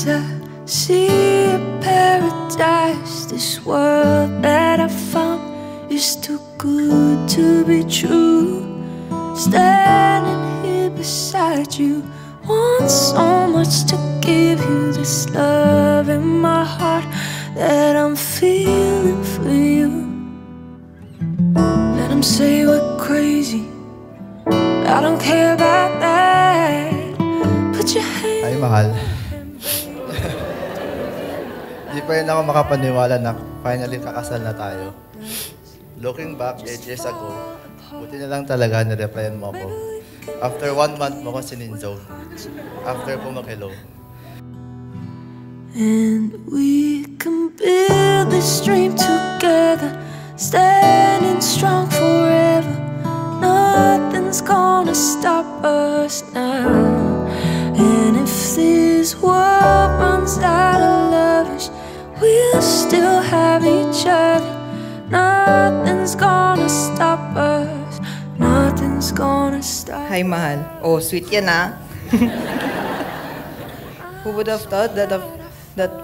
I see a paradise. This world that I found is too good to be true. Standing here beside you, want so much to give you. This love in my heart that I'm feeling for you. Let them say we're crazy, I don't care about that. Put your hand. Ay, mahal. Hindi pa rin ako makapaniwala na finally kakasal na tayo. Looking back 8 years ago, buti na lang talaga nireplyan mo ako. After 1 month mo ko sininzone. After ko makilo. And we can build this dream together, standing strong forever. Nothing's gonna stop us now. And if this world runs out of lovers, we'll still have each other. Nothing's gonna stop us. Nothing's gonna stop. Hi, mahal. Oh, sweet yan, ah. Who would have thought that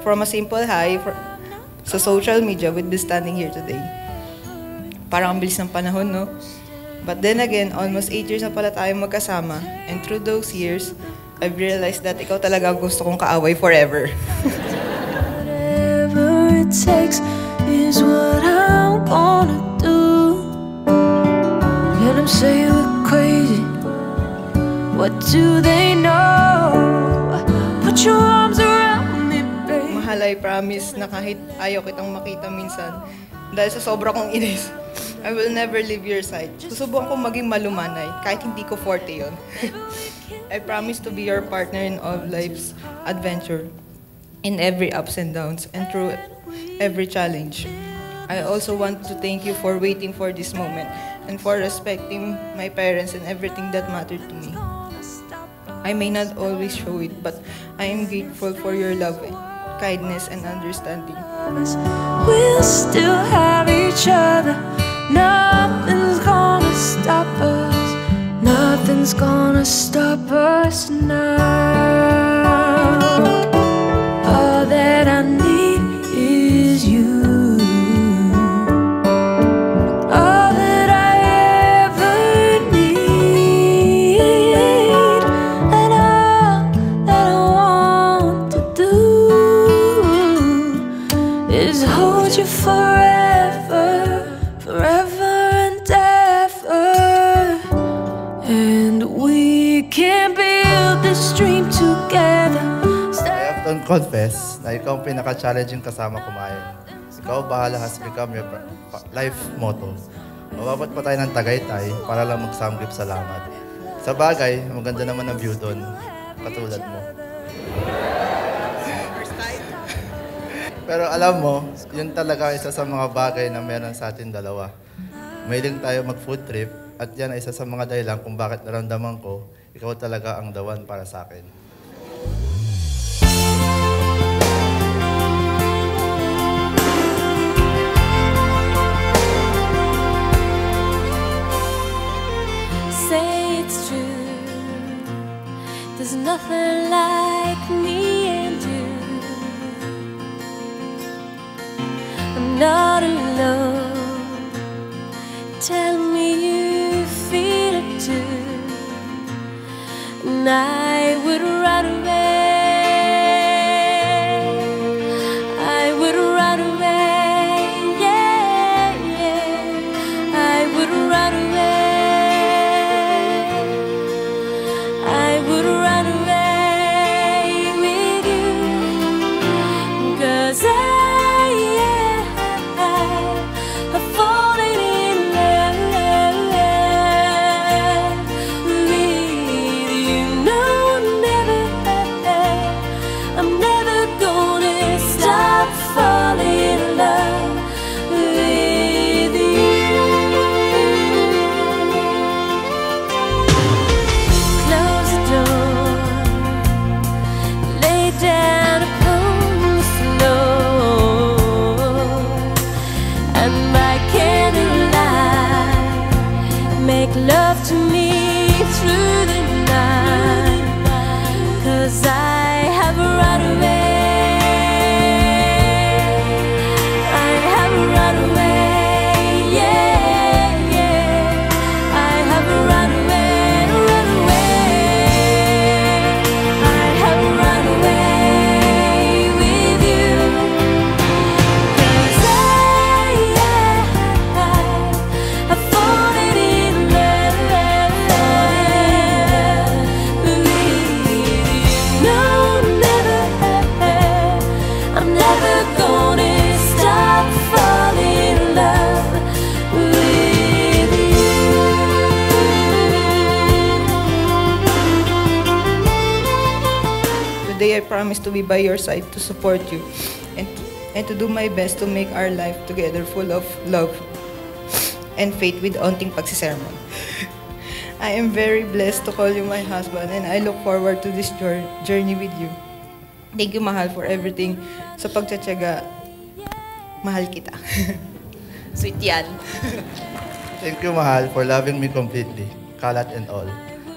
from a simple hi sa social media we'd be standing here today? Parang ang bilis ng panahon, no? But then again, almost 8 years na pala tayo magkasama. And through those years, I've realized that ikaw talaga gusto kong kaaway forever. Whatever it takes is what I'm gonna do. Let them say we're crazy, what do they know? Put your arms around me, babe. Mahal, I promise na kahit ayaw kitang makita minsan, dahil sa sobra kong inis, I will never leave your side. Susubukan kong maging malumanay, kahit hindi ko forte yun. I promise to be your partner in all life's adventure, in every ups and downs, and through every challenge. I also want to thank you for waiting for this moment, and for respecting my parents and everything that mattered to me. I may not always show it, but I am grateful for your love, kindness, and understanding. We'll still have each other. Nothing's gonna stop us. Nothing's gonna stop us now. All that I need is you. All that I ever need, and all that I want to do is hold you forever, forever and ever. And we can build this dream together. I have to confess na ikaw ang pinaka-challenging kasama kumain. Ikaw bahala has become your life motto. Mababot pa tayo ng Tagaytay para lang mag-samgip salamat. Sa bagay, maganda naman ang view doon, katulad mo. Pero alam mo, yun talaga isa sa mga bagay na meron sa atin dalawa. Mahilig tayo mag-food trip at yan ay isa sa mga dahilan kung bakit naramdaman ko, ikaw talaga ang the one para sa akin. Say it's true, there's nothing like me and you. I'm not alone. Tell me you feel it too, and I would run away. I would run away, yeah, yeah. I would run away. I would run away with you, 'cause I've fallen in love with you. No, I'm never gonna stop falling in love with you. Close the door, lay down upon the floor, and by candlelight make love to me through the night, 'cause I have run away. promise to be by your side to support you and to do my best to make our life together full of love and faith with onting pagsisermon. I am very blessed to call you my husband and I look forward to this journey with you. Thank you, Mahal, for everything. Sa pagtsatsaga, mahal kita. Sweet yan. Thank you, Mahal, for loving me completely, kalat and all.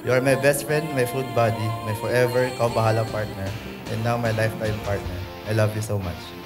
You are my best friend, my food buddy, my forever, ikaw bahala partner, and now my lifetime partner. I love you so much.